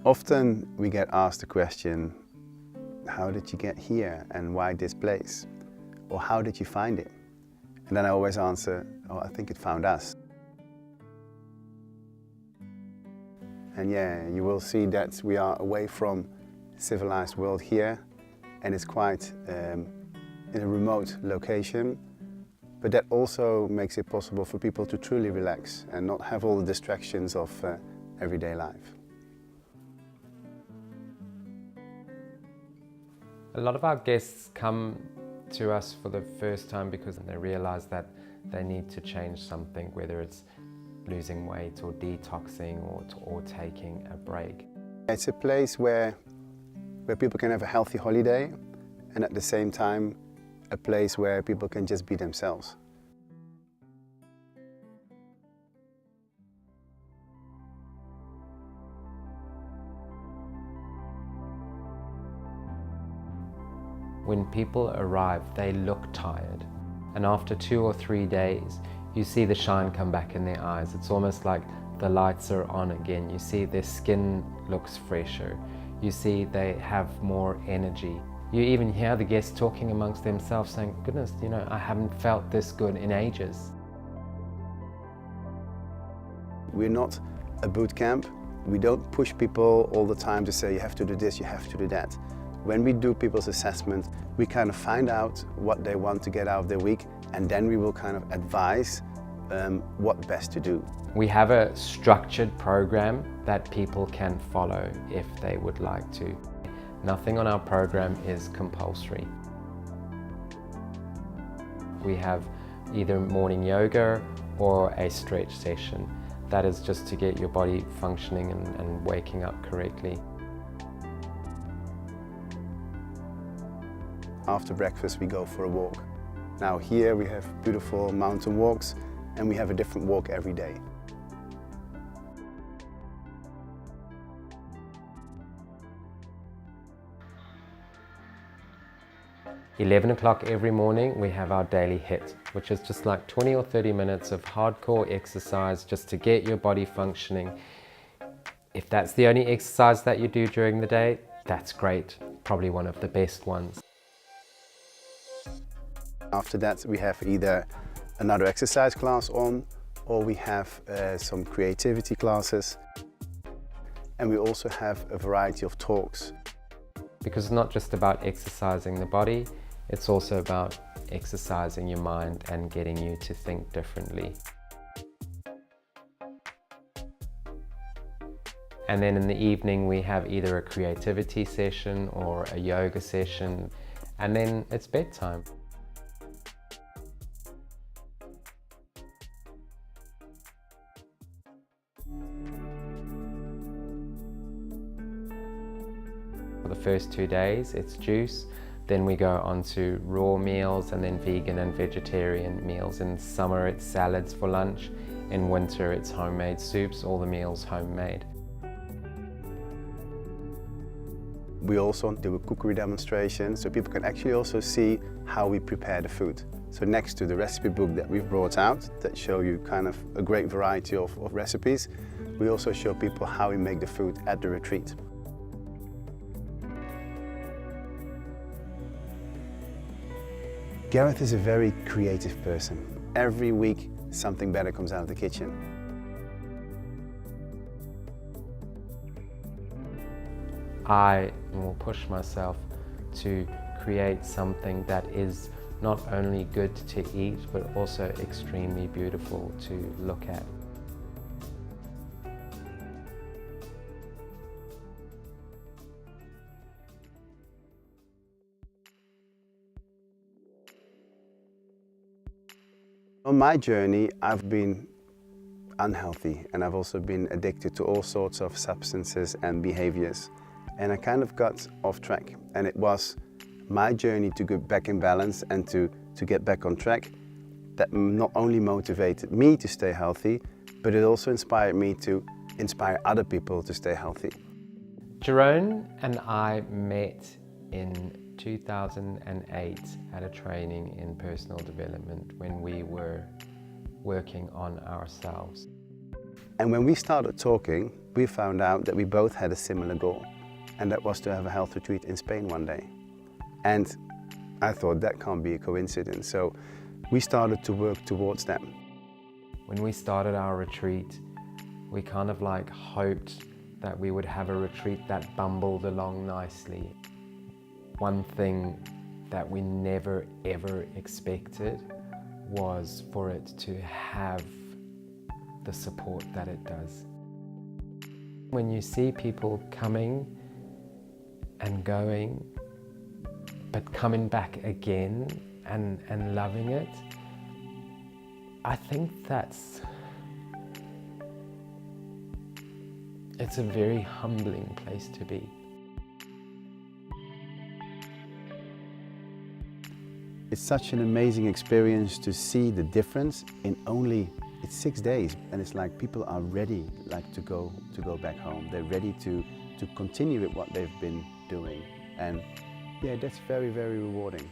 Often we get asked the question, how did you get here and why this place? Or how did you find it? And then I always answer, oh, I think it found us. And yeah, you will see that we are away from civilized world here, and it's quite in a remote location. But that also makes it possible for people to truly relax and not have all the distractions of everyday life. A lot of our guests come to us for the first time because they realize that they need to change something, whether it's losing weight or detoxing or taking a break. It's a place where people can have a healthy holiday, and at the same time a place where people can just be themselves. When people arrive, they look tired, and after 2 or 3 days you see the shine come back in their eyes. It's almost like the lights are on again. You see their skin looks fresher. You see they have more energy. You even hear the guests talking amongst themselves saying, goodness, you know, I haven't felt this good in ages. We're not a boot camp. We don't push people all the time to say you have to do this, you have to do that. When we do people's assessment, we kind of find out what they want to get out of their week, and then we will kind of advise what best to do. We have a structured program that people can follow if they would like to. Nothing on our program is compulsory. We have either morning yoga or a stretch session. That is just to get your body functioning and waking up correctly. After breakfast we go for a walk. Now here we have beautiful mountain walks, and we have a different walk every day. At 11 o'clock every morning we have our daily HIIT, which is just like 20 or 30 minutes of hardcore exercise just to get your body functioning. If that's the only exercise that you do during the day, that's great, probably one of the best ones. After that we have either another exercise class on, or we have some creativity classes, and we also have a variety of talks. Because it's not just about exercising the body, it's also about exercising your mind and getting you to think differently. And then in the evening we have either a creativity session or a yoga session, and then it's bedtime. For the first 2 days it's juice, then we go on to raw meals, and then vegan and vegetarian meals. In summer it's salads for lunch, in winter it's homemade soups, all the meals homemade. We also do a cookery demonstration, so people can actually also see how we prepare the food. So next to the recipe book that we've brought out that show you kind of a great variety of recipes, we also show people how we make the food at the retreat. Gareth is a very creative person. Every week something better comes out of the kitchen. I will push myself to create something that is not only good to eat, but also extremely beautiful to look at. On my journey, I've been unhealthy, and I've also been addicted to all sorts of substances and behaviors. And I kind of got off track, and it was my journey to get back in balance and to get back on track that not only motivated me to stay healthy, but it also inspired me to inspire other people to stay healthy. Jerome and I met in 2008 at a training in personal development when we were working on ourselves. And when we started talking, we found out that we both had a similar goal, and that was to have a health retreat in Spain one day. And I thought that can't be a coincidence, so we started to work towards that. When we started our retreat, we kind of like hoped that we would have a retreat that bumbled along nicely. One thing that we never ever expected was for it to have the support that it does. When you see people coming and going, but coming back again and loving it, I think it's a very humbling place to be. It's such an amazing experience to see the difference in it's 6 days, and it's like people are ready to go back home. They're ready to continue with what they've been doing, and yeah, that's very, very rewarding.